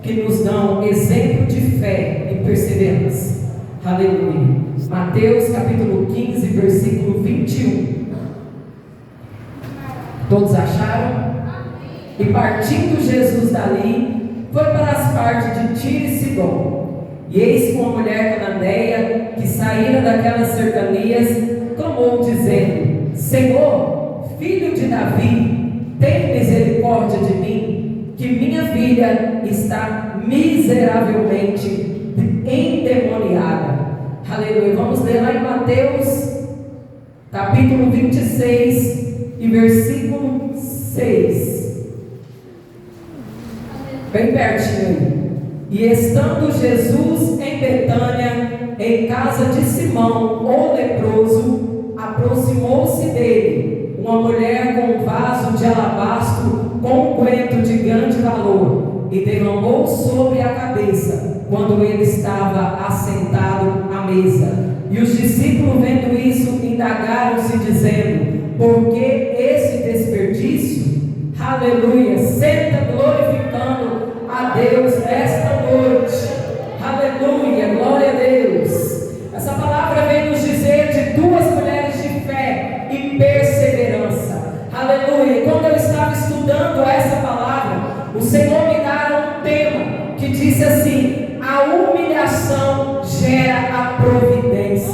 que nos dão exemplo de fé e perseverança. Aleluia. Mateus capítulo 15, versículo 21. Todos acharam? E partindo Jesus dali, foi para as partes de Tiro e Sidom. E eis que uma mulher cananeia, que saíra daquelas cercanias, clamou dizendo: Senhor, filho de Davi, tem misericórdia de mim, que minha filha está miseravelmente endemoniada. Aleluia. Vamos ler lá em Mateus capítulo 26 e versículo 6. Bem pertinho aí. E estando Jesus em Betânia, em casa de Simão, o leproso, aproximou-se dele uma mulher com um vaso de alabastro com unguento de grande valor, e derramou sobre a cabeça, quando ele estava assentado à mesa. E os discípulos, vendo isso, indagaram-se, dizendo: por que esse desperdício? Aleluia. Senta glorificando a Deus nesta noite. Aleluia, glória a Deus. Essa palavra vem nos dizer de duas mulheres de fé e perseverança. Aleluia. E quando eu estava estudando essa palavra, o Senhor me dá um tema que disse assim: a humilhação gera a providência.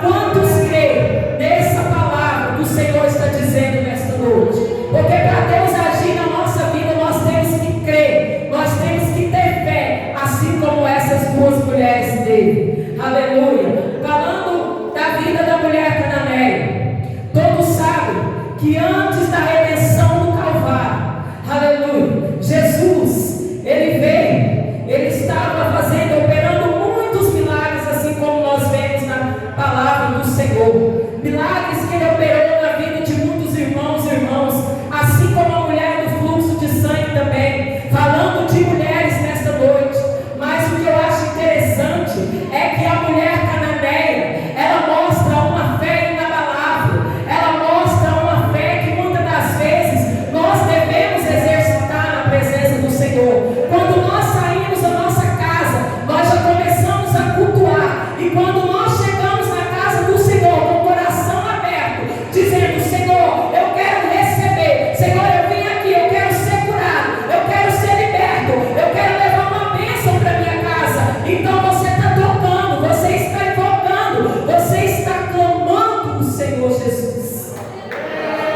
Quantos creem nessa palavra que o Senhor está dizendo nesta noite? Porque para Deus agir na nossa vida, nós temos que crer, nós temos que ter fé, assim como essas duas mulheres dele. Aleluia. Falando da vida da mulher cananeia, todos sabem que antes da redenção do Calvário, aleluia, Jesus, ele veio, ele estava fazendo, operando muitos milagres, assim como nós vemos na palavra do Senhor. Milagres que ele operou na vida de muitos irmãos e irmãs, assim como a mulher do fluxo de sangue também. Falando de mulheres nesta noite, mas o que eu acho interessante é que a mulher cananeia, ela mostra uma fé inabalável, ela mostra uma fé que muitas das vezes nós devemos exercitar na presença do Senhor. Quando nós saímos da nossa casa, nós já começamos a cultuar, e quando nós chegamos na casa do Senhor com o coração aberto, dizendo: Senhor, eu quero receber, Senhor, eu vim aqui, eu quero ser curado, eu quero ser liberto, eu quero levar uma bênção para minha casa. Então você está tocando, você está invocando, você está clamando o Senhor Jesus.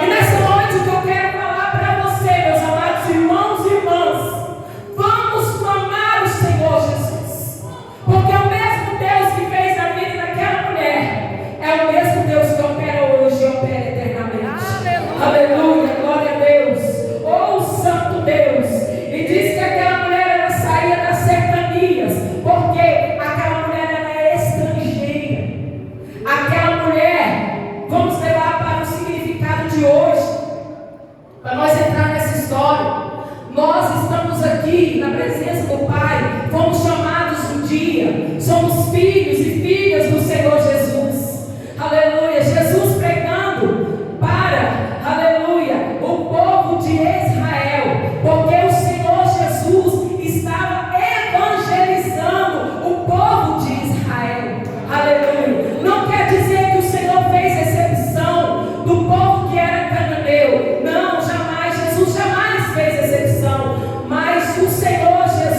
E nessa noite o que eu quero falar para você, meus amados irmãos e irmãs, vamos clamar o Senhor Jesus, porque o mesmo Deus que fez a vida daquela mulher é o mesmo Deus que opera hoje e opera eternamente. Aleluia, glória a Deus. Oh, Santo Deus. E diz que aquela mulher, ela saía das cercanias, porque aquela mulher, ela é estrangeira. Aquela mulher, vamos levar para o significado de hoje, para nós entrar nessa história. Nós estamos aqui na presença do Pai, fomos chamados um dia, somos filhos e filhas do Senhor Jesus. Aleluia. Jesus pregando para, aleluia, o povo de Israel, porque o Senhor Jesus estava evangelizando o povo de Israel. Aleluia. Não quer dizer que o Senhor fez exceção do povo que era cananeu. Não, jamais. Jesus jamais fez exceção. Mas o Senhor Jesus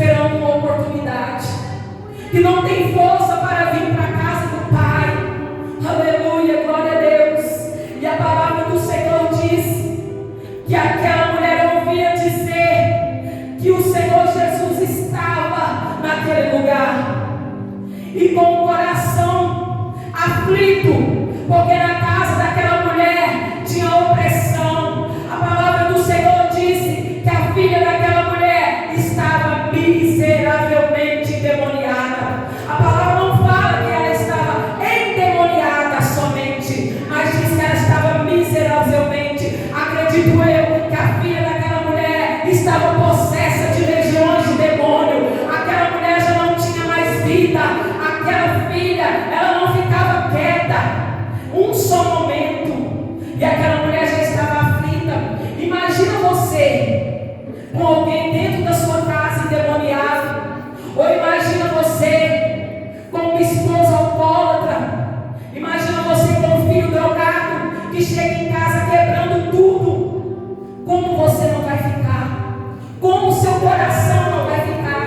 esperando uma oportunidade, que não tem força para vir para a casa do Pai. Aleluia, glória a Deus. E a palavra do Senhor diz que aquela mulher ouvia dizer que o Senhor Jesus estava naquele lugar, e com o coração aflito, porque na casa daquela mulher tinha opressão. A palavra do Senhor disse que a filha daquela mulher estava miseravelmente endemoniada. A palavra não fala que ela estava endemoniada somente, mas diz que ela estava miseravelmente. Acredito eu que a filha daquela mulher estava possessa de legiões de demônio. Aquela mulher já não tinha mais vida. Aquela filha, ela não ficava quieta um só momento, e aquela mulher já estava aflita. Imagina você com alguém dentro da sua casa endemoniado, ou imagina você com uma esposa alcoólatra, imagina você com um filho drogado que chega em casa quebrando tudo. Como você não vai ficar? Como o seu coração não vai ficar?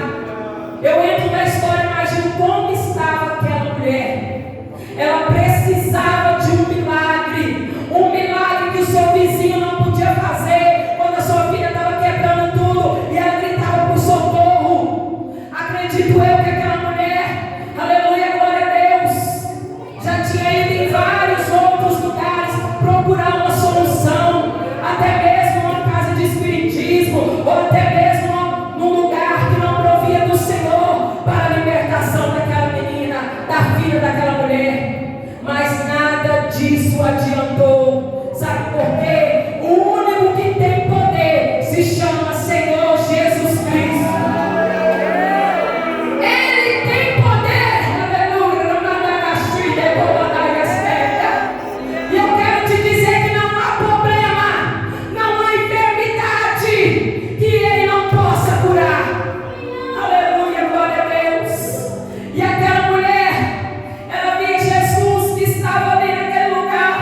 Eu entro na história, imagino como estava aquela mulher. Ela precisava de um milagre que o seu vizinho não podia fazer quando a sua filha estava quebrando tudo e ela gritava por socorro. Acredito eu que aquela mulher, aleluia, glória a Deus, já tinha ido em vários outros lugares procurar uma solução, até mesmo uma casa de espiritismo, ou até mesmo num lugar que não provia do Senhor para a libertação daquela menina, da filha daquela mulher. Mas nada disso adiantou. Sabe por quê? O único que tem poder se chama Senhor Jesus Cristo. Ele tem poder. Aleluia. E eu quero te dizer que não há problema, não há enfermidade que Ele não possa curar. Aleluia, glória a Deus. E aquela mulher, ela via Jesus que estava ali naquele lugar.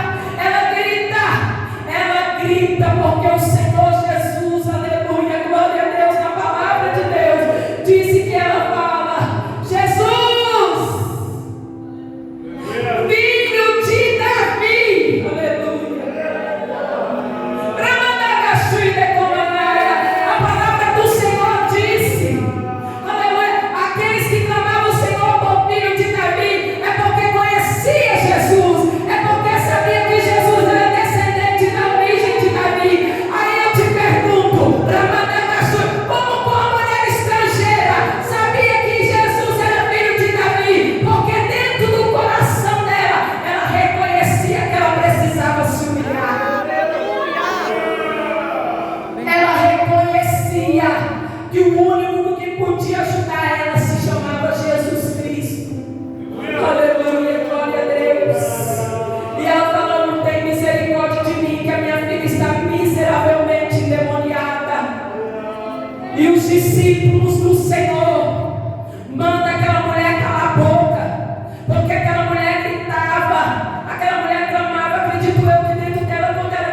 Ela grita porque o Senhor Jesus, aleluia, glória a Deus, na palavra de Deus, disse que ela fala: Jesus, filho de Davi, aleluia. A palavra do Senhor disse, aleluia, aqueles que clamavam o Senhor por filho de Davi, é porque conhecia Jesus, é porque sabia que Jesus era descendente da origem de Davi. Aí eu te pergunto, como uma mulher estrangeira sabia que Jesus era filho de Davi? Porque dentro do coração dela, ela reconhecia que ela precisava se humilhar. Ela reconhecia que o único que podia ajudar ela se chamava Jesus Cristo. Aleluia, glória a Deus. E ela falou: não tem misericórdia de mim, que a minha filha está miseravelmente endemoniada. E os discípulos do Senhor mandam aquela mulher calar a boca, porque aquela mulher gritava, aquela mulher clamava. Acredito eu que dentro dela, quando ela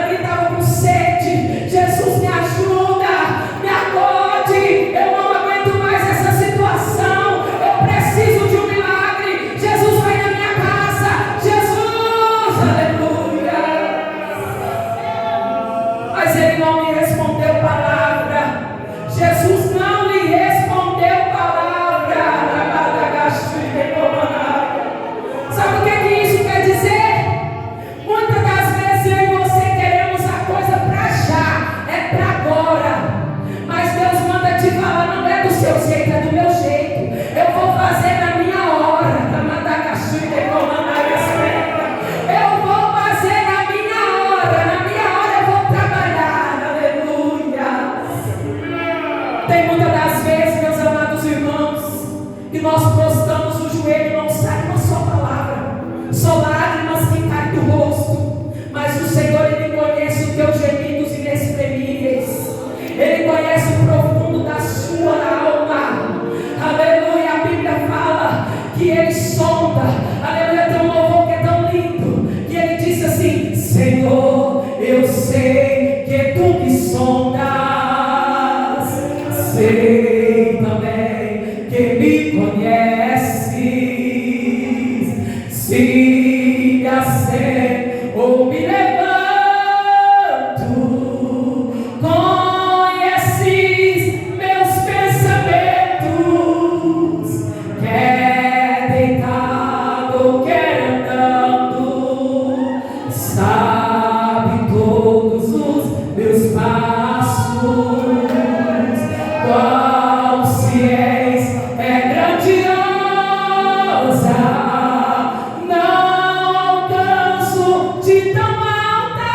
gritava com sede: Jesus, me ajuda, me acode, eu não aguento mais essa situação, eu preciso de um milagre. Jesus, vai na minha casa, Jesus, aleluia. Mas ele não me respondeu palavra. Jesus não lhe respondeu palavra. Sabe o que isso quer dizer? Muitas das vezes eu e você queremos a coisa para já, é para agora. Mas Deus manda te falar: não é do seu jeito, é do meu jeito. Eu vou fazer na minha hora. Eu vou fazer na minha hora eu vou trabalhar. Aleluia. Tem muitas das vezes, meus amados irmãos, que nós prostamos o joelho e não sai uma só palavra, só lágrimas que caem do rosto. Mas o Senhor, Ele conhece os teus gemidos inexprimíveis. Ele conhece o profundo da sua alma. Aleluia. A Bíblia fala que Ele sonda. Aleluia. Tem um louvor que é tão lindo, que Ele disse assim: Senhor, eu sei que Tu me sondas. Senhor, sei também que me conheces. Se me acendo ou me levanto, conheces meus pensamentos, quer deitado, quer andando, sabe todos os meus passos. Qual ciência é grandiosa, não alcanço de tão alta.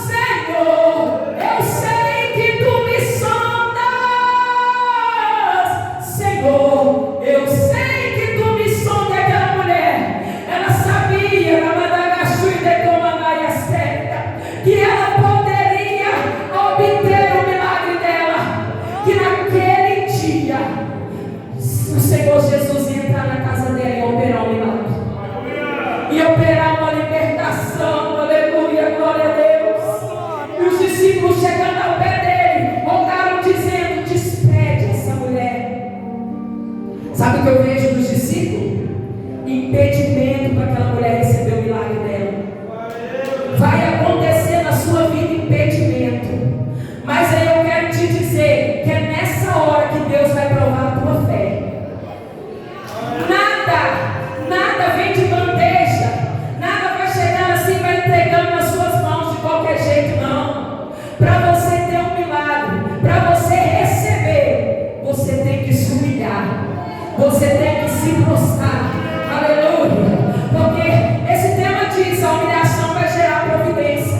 Senhor, eu sei que tu me sondas. Senhor, eu sei que tu me sondas. Aquela mulher, ela sabia na Madagachu e de Tomanai Acerta que ela poderia obter o milagre dela, que naquele dia o Senhor Jesus ia entrar na casa dela e operar um milagre, e operar uma libertação. Aleluia, glória a Deus. E os discípulos chegando ao pé dele, rogaram dizendo: despede essa mulher. Sabe o que eu vejo dos discípulos? Impedimento para aquela mulher receber o milagre dela. Vai acontecer na sua vida impedimento, mas aí eu quero te dizer que é nessa hora que Deus vai provar a tua fé. Nada vem de bandeja, nada vai chegando assim, vai entregando nas suas mãos de qualquer jeito, não. Para você ter um milagre, para você receber, você tem que se humilhar, você tem que se prostrar. Aleluia. Porque esse tema diz: a humilhação vai gerar providência.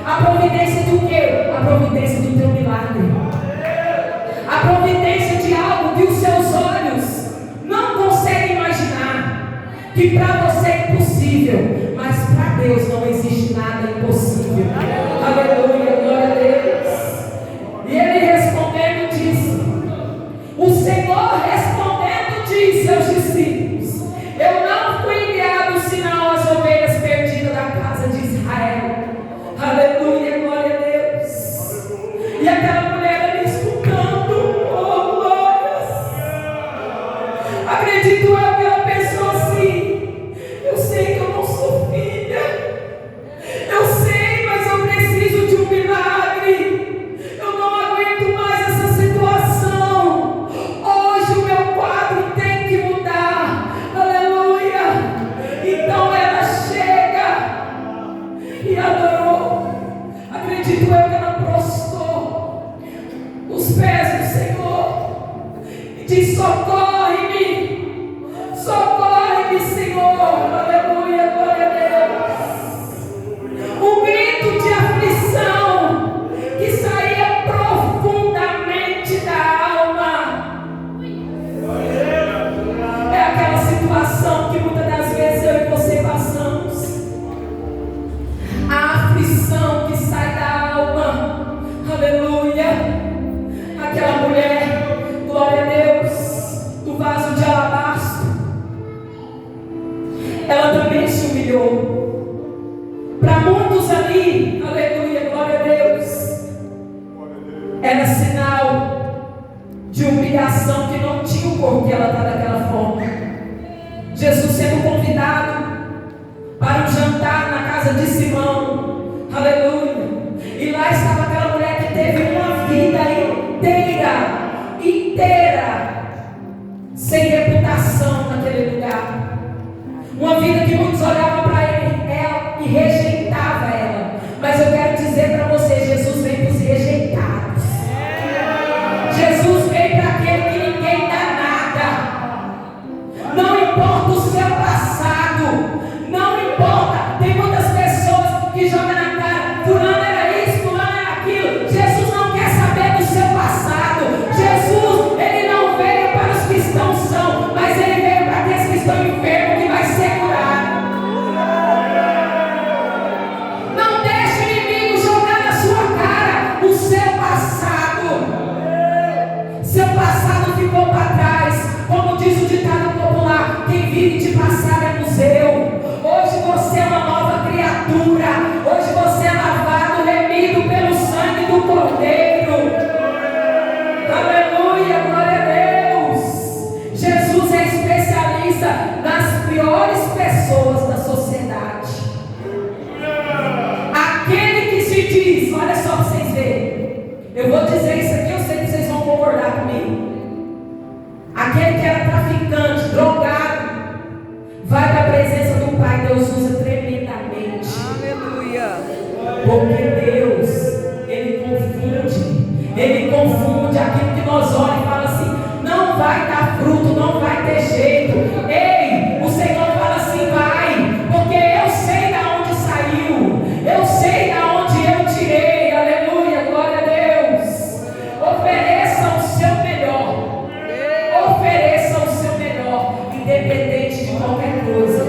A providência do quê? A providência do teu milagre. A providência de algo que os seus olhos não conseguem imaginar. Que para você é impossível, mas para Deus não existe nada impossível. Aleluia, glória a Deus. E ele respondendo disse: o Senhor respondendo disse aos discípulos: eu não fui enviado senão às ovelhas perdidas da casa de Israel. Aleluia, glória a Deus. E aquela mulher ali escutando: oh glórias. Acredito eu que ela pensou assim: eu sei que eu não sou filha, eu sei, mas eu preciso de um milagre. Eu não aguento mais essa situação. Hoje o meu quadro tem que mudar. Aleluia. Então ela chega e adorou. Acredito eu que ela prostrou os pés do Senhor e diz: socorre-me, socorre-me, Senhor. Aleluia, glória a Deus. Um grito de aflição que saía profundamente da alma. É aquela situação que muitas das vezes eu e você passamos. A aflição que sai da alma. Aleluia. Aquela mulher, glória a Deus, do vaso de alabastro, ela também se humilhou. Para muitos ali, aleluia, glória a Deus, era sinal de humilhação, que não tinha o porquê ela estar daquela forma. Jesus sendo convidado para um jantar na casa de Simão, aleluia, e lá estava aquela mulher que teve uma vida inteira sem reputação naquele lugar, uma vida que muitos olhavam para ela e rejeitavam ela. Mas eu quero dizer para você: Jesus vem para os rejeitados. Jesus vem para aquele que ninguém dá nada. Não importa o seu passado, não importa. Tem muitas pessoas que jogam na cara: fulano era isso, fulano era aquilo. Jesus não quer saber do seu passado. Jesus, ele não veio para os que estão sãos, mas ele veio para aqueles que estão enfermos, que vai ser curado. Não deixe o inimigo jogar na sua cara o seu passado. Seu passado ficou para trás. Como diz o ditado popular: quem vive de passado é museu. Hoje você é uma nova criatura. Hoje você é lavado, remido pelo sangue do Cordeiro. traficante, drogado, vai para a presença do Pai, Deus usa tremendamente. Aleluia. Porque Deus, Ele confunde aquilo que nós olhamos e fala assim, não vai dar fruto, não vai ter jeito. Ei, o Senhor fala assim, vai, porque eu sei de onde saiu, eu sei de onde eu tirei. Aleluia, glória a Deus. Ofereça o seu melhor, ofereça o seu melhor, independente de qualquer coisa.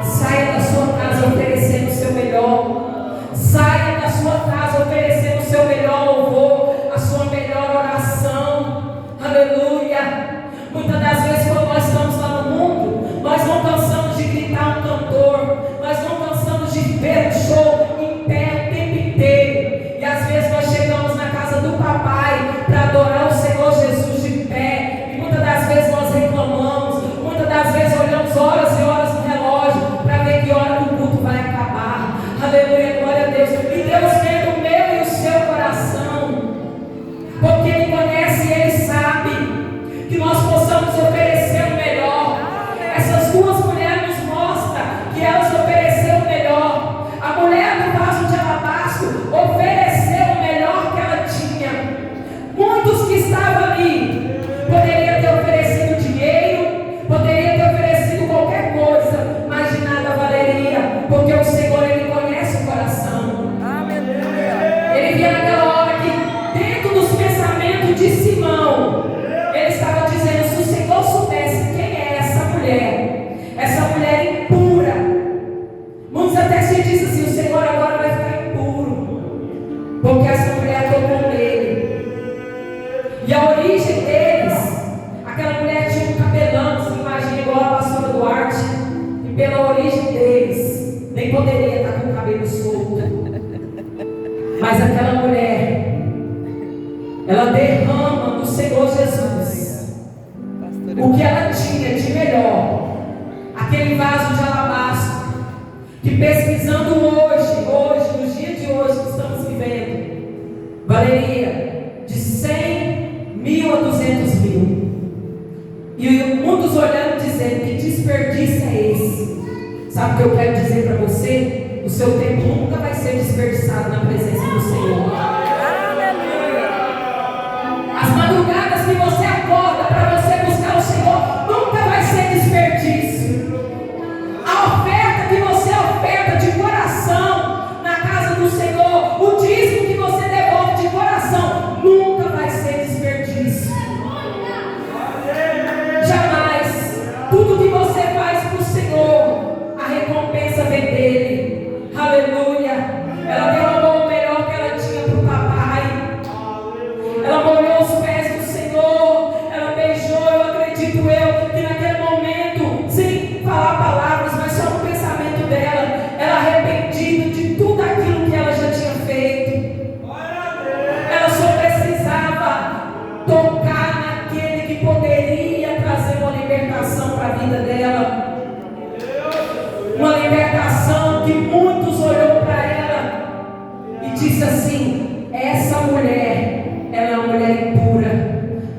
Saia da sua casa oferecendo o seu melhor, saia da sua casa oferecendo o seu melhor louvor, a sua melhor oração. Aleluia. Muitas das vezes quando nós estamos lá no mundo, nós não cansamos de gritar um cantor, nós não cansamos de ver um show em pé o tempo inteiro, e às vezes nós chegamos na casa do papai para adorar o Senhor Jesus de pé, e muitas das vezes nós reclamamos, muitas das vezes olhamos horas e horas no relógio para ver que hora o culto vai acabar. Aleluia, glória a Deus. E Deus vê o meu e o seu coração, porque Ele conhece e Ele sabe que nós possamos oferecer o melhor. Essas duas mulheres nos mostram que elas ofereceram o melhor. A mulher do vaso de alabastro ofereceu o melhor que ela tinha. Muitos que estavam ali poderiam ter oferecido dinheiro, poderiam ter oferecido qualquer coisa, mas de nada valeria, porque o Senhor, Ele conhece o coração. Ele via naquela hora que dentro dos pensamentos de Simão, ele estava dizendo, se o Senhor soubesse quem é essa mulher impura, muitos até se dizem assim, o Senhor agora vai ficar impuro, porque essa mulher tocou nele. E a origem deles, aquela mulher tinha um cabelão, se imagina igual a pastora Duarte, e pela origem deles, nem poderia estar com o cabelo solto. Mas aquela mulher, ela derrama no Senhor Jesus o que ela tinha de melhor, aquele vaso de alabastro, que pesquisando hoje, nos dias de hoje que estamos vivendo, valeria de 100 mil a 200 mil. E muitos olhando dizendo, que desperdício é esse? Sabe o que eu quero dizer para você? O seu tempo nunca vai ser desperdiçado na presença do Senhor. As madrugadas que você acorda para você buscar o Senhor nunca vai ser desperdício. A oferta que você oferta de coração na casa do Senhor, o dízimo que você devolve de coração, nunca vai ser desperdício. Jamais. Tudo que você faz para o Senhor, a recompensa vem dele. Aleluia. Ela derramou o melhor que ela tinha para o papai. Ela molhou os pés do Senhor. Ela beijou. Eu acredito que naquele momento, sem falar palavras, mas só no pensamento dela, ela arrependida de tudo aquilo que ela já tinha feito. Ela só precisava tocar naquele que poderia trazer uma libertação para a vida dela. Uma libertação que muitos olhou para ela e disse assim, essa mulher, ela é uma mulher impura,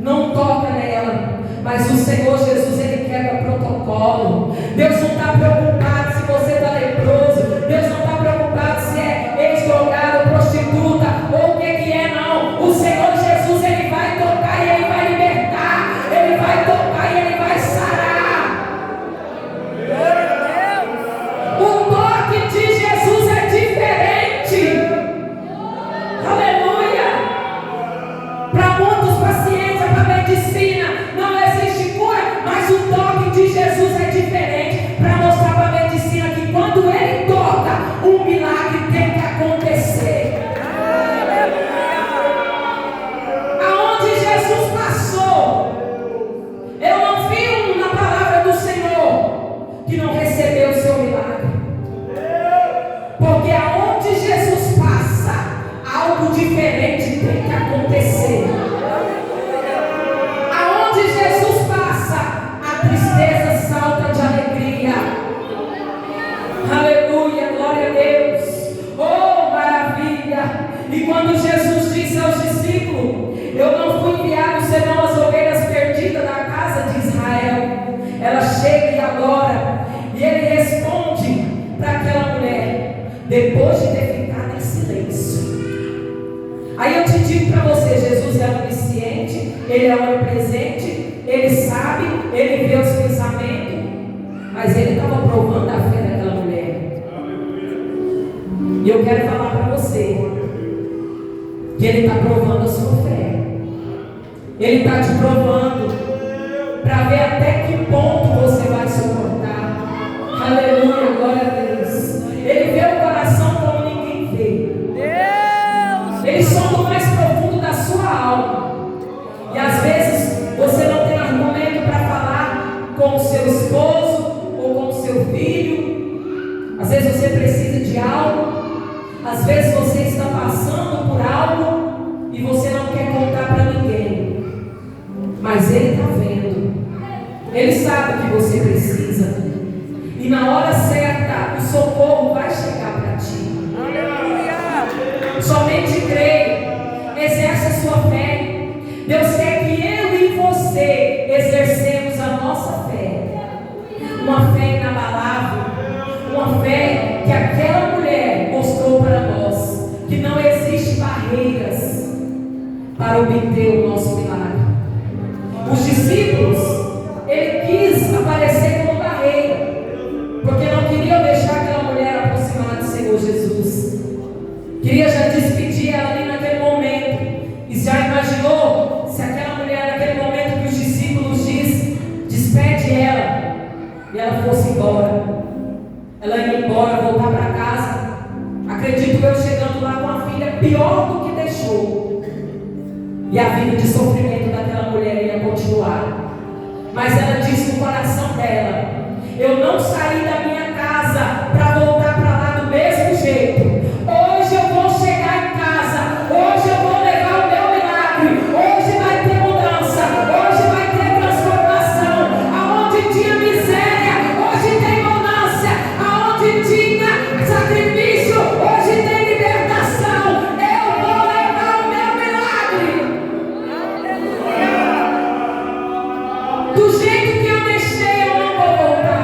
não toca nela. Mas o Senhor Jesus, Ele quebra protocolo. Deus não está preocupado se você está leproso, Deus não está preocupado se é ex-drogado, prostituta ou o que é, não. O Senhor Jesus, Ele vai tocar e Ele vai libertar, Ele vai tocar e Ele vai sarar. O toque de Jesus é diferente. Aleluia. Para muitos, para a ciência, para a medicina, não existe cura, mas o toque de Jesus é diferente, para mostrar para a medicina que quando Ele toca, um milagre tem que acontecer. Aonde Jesus passou, eu não vi na palavra do Senhor que não recebeu o seu milagre. Porque aonde Jesus passa, algo diferente tem que acontecer. Aonde Jesus Ele está te provando para ver até que ponto você vai suportar. Aleluia, glória a Deus. Ele vê o coração como ninguém vê. Ele sonda o mais profundo da sua alma. E às vezes você não tem argumento para falar com o seu esposo ou com o seu filho. Às vezes você precisa de algo. Às vezes você está passando por algo e você não quer contar para ninguém. Mas Ele está vendo. Ele sabe o que você precisa. E na hora certa, o socorro vai chegar para ti. Aleluia! Somente creia. Exerce a sua fé. Deus quer que eu e você exercemos a nossa fé. Uma fé inabalável. Uma fé que aquela mulher mostrou para nós. Que não existe barreiras para obter o nosso milagre. Os discípulos, ele quis aparecer como barreira. Porque não queriam deixar aquela mulher aproximar do Senhor Jesus. Queria já despedir ela ali naquele momento. E já imaginou se aquela mulher naquele momento que os discípulos diz, despede ela, e ela fosse embora. Ela ia embora, voltar para casa. Acredito eu chegando lá com a filha pior do que deixou. E a vida de sofrimento daquela mulher ia continuar. Mas ela disse no coração dela: eu não saí da minha casa para voltar para lá do mesmo jeito. Hoje eu vou chegar em casa. Hoje eu vou levar o meu milagre. Hoje vai ter mudança. Hoje vai ter transformação. Aonde tinha miséria, hoje tem bonança. Aonde tinha sacrifício, hoje tem libertação. Eu vou levar o meu milagre. Do jeito que eu deixei, eu não vou voltar.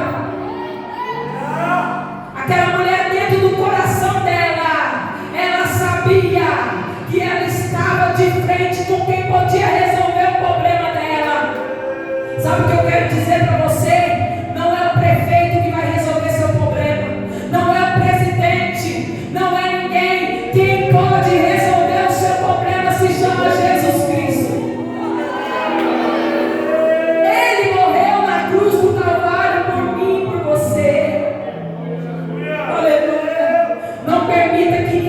Aquela mulher, dentro do coração dela, ela sabia que ela estava de frente com quem podia resolver o problema dela. Sabe o que eu quero dizer para você? Não é o prefeito que vai resolver seu problema. Não é o presidente. Não é ninguém. Quem pode resolver o seu problema se chama Jesus Cristo. Ele morreu na cruz do Calvário por mim e por você. Aleluia. Não permita que